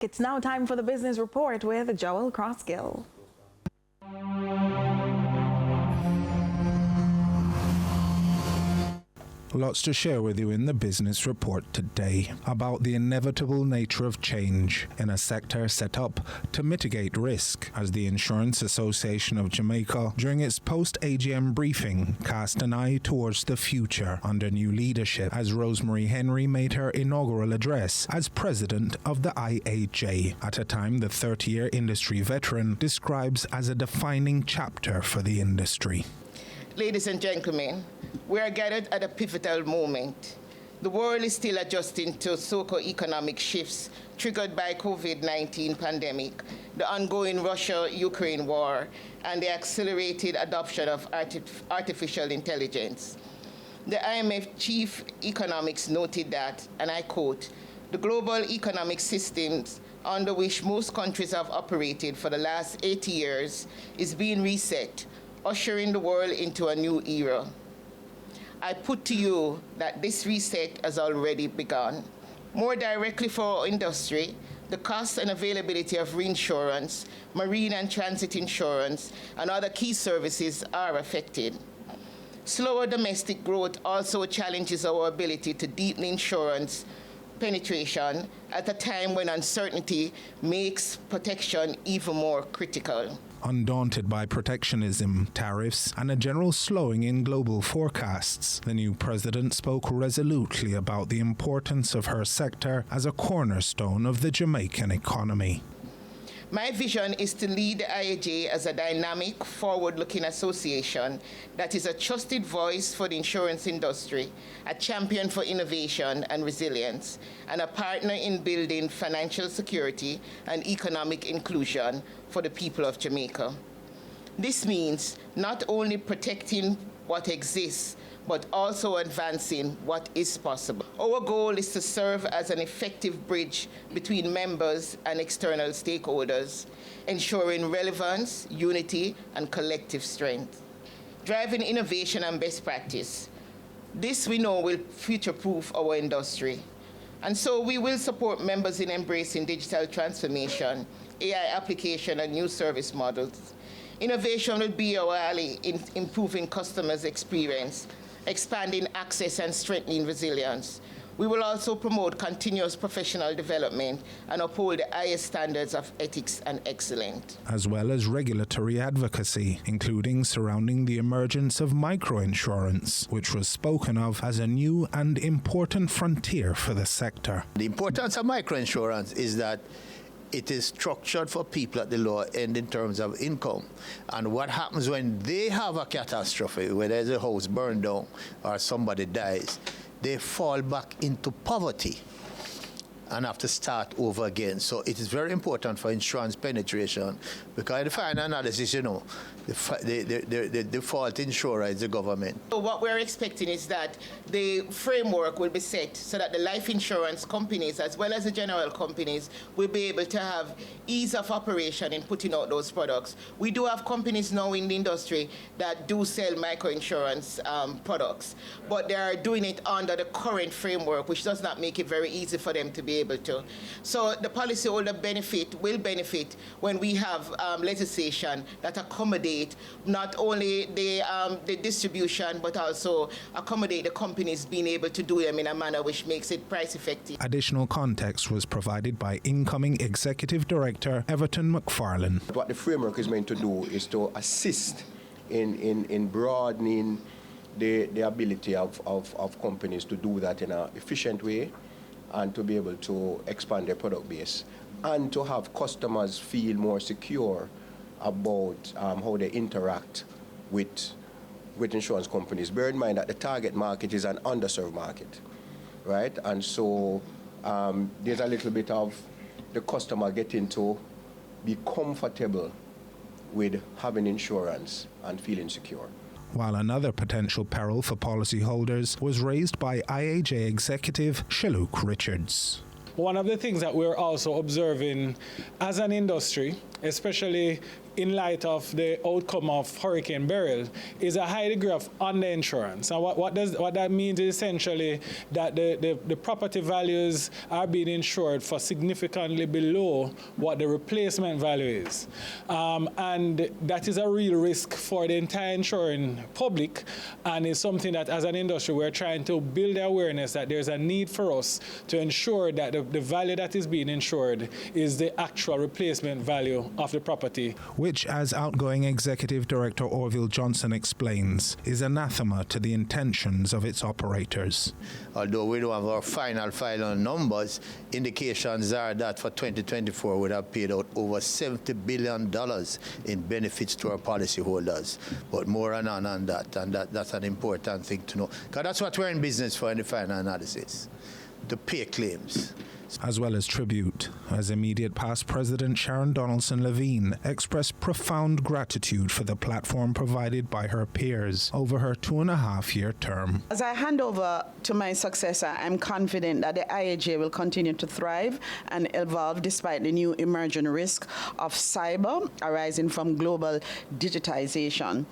It's now time for the Business Report with Joel Crossgill. Lots to share with you in the Business Report today about the inevitable nature of change in a sector set up to mitigate risk, as the Insurance Association of Jamaica, during its post-AGM briefing, cast an eye towards the future under new leadership as Rosemary Henry made her inaugural address as president of the IAJ, at a time the 30-year industry veteran describes as a defining chapter for the industry. Ladies and gentlemen, we are gathered at a pivotal moment. The world is still adjusting to socio-economic shifts triggered by COVID-19 pandemic, the ongoing Russia-Ukraine war, and the accelerated adoption of artificial intelligence. The IMF chief economics noted that, and I quote, "The global economic systems under which most countries have operated for the last 80 years is being reset, ushering the world into a new era. I put to you that this reset has already begun. More directly for our industry, the cost and availability of reinsurance, marine and transit insurance, and other key services are affected. Slower domestic growth also challenges our ability to deepen insurance penetration at a time when uncertainty makes protection even more critical." Undaunted by protectionism, tariffs, and a general slowing in global forecasts, the new president spoke resolutely about the importance of her sector as a cornerstone of the Jamaican economy. My vision is to lead the IAJ as a dynamic, forward-looking association that is a trusted voice for the insurance industry, a champion for innovation and resilience, and a partner in building financial security and economic inclusion for the people of Jamaica. This means not only protecting what exists, but also advancing what is possible. Our goal is to serve as an effective bridge between members and external stakeholders, ensuring relevance, unity, and collective strength. Driving innovation and best practice. This we know will future-proof our industry. And so we will support members in embracing digital transformation, AI application, and new service models. Innovation will be our ally in improving customers' experience, expanding access and strengthening resilience. We will also promote continuous professional development and uphold the highest standards of ethics and excellence. As well as regulatory advocacy, including surrounding the emergence of microinsurance, which was spoken of as a new and important frontier for the sector. The importance of microinsurance is that it is structured for people at the lower end in terms of income. And what happens when they have a catastrophe, where there's a house burned down or somebody dies, they fall back into poverty and have to start over again. So it is very important for insurance penetration, because in the final analysis, you know, the default insurer is the government. So what we're expecting is that the framework will be set so that the life insurance companies, as well as the general companies, will be able to have ease of operation in putting out those products. We do have companies now in the industry that do sell microinsurance products, but they are doing it under the current framework, which does not make it very easy for them to be able to. So the policyholder will benefit when we have legislation that accommodates not only the distribution, but also accommodate the companies being able to do them in a manner which makes it price effective. Additional context was provided by incoming Executive Director Everton McFarlane. What the framework is meant to do is to assist in broadening the ability of companies to do that in an efficient way, and to be able to expand their product base, and to have customers feel more secure about how they interact with insurance companies. Bear in mind that the target market is an underserved market, right? And so there's a little bit of the customer getting to be comfortable with having insurance and feeling secure. While another potential peril for policyholders was raised by IAJ executive Shaluk Richards. One of the things that we're also observing as an industry, especially in light of the outcome of Hurricane Beryl, is a high degree of underinsurance. And what that means is essentially that the property values are being insured for significantly below what the replacement value is. And that is a real risk for the entire insuring public, and is something that as an industry we're trying to build the awareness that there's a need for us to ensure that the value that is being insured is the actual replacement value of the property. Which, as outgoing Executive Director Orville Johnson explains, is anathema to the intentions of its operators. Although we don't have our final numbers, indications are that for 2024 we would have paid out over $70 billion in benefits to our policyholders. But more on that, and that's an important thing to know. Because that's what we're in business for in the final analysis, to pay claims. As well as tribute, as immediate past President Sharon Donaldson Levine expressed profound gratitude for the platform provided by her peers over her 2.5-year term. As I hand over to my successor, I'm confident that the IAJ will continue to thrive and evolve despite the new emerging risk of cyber arising from global digitization.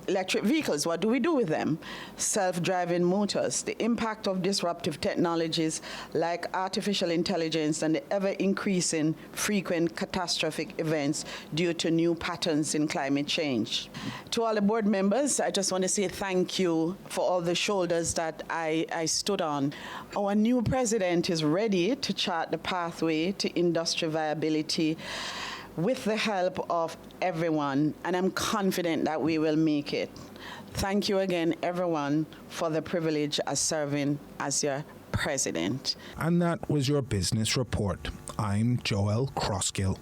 Electric vehicles, what do we do with them? Self-driving motors, the impact of disruptive technologies like artificial intelligence and the ever-increasing frequent catastrophic events due to new patterns in climate change. To all the board members, I just want to say thank you for all the shoulders that I stood on. Our new president is ready to chart the pathway to industry viability with the help of everyone, and I'm confident that we will make it. Thank you again, everyone, for the privilege of serving as your president. And that was your business report. I'm Joel Crossgill.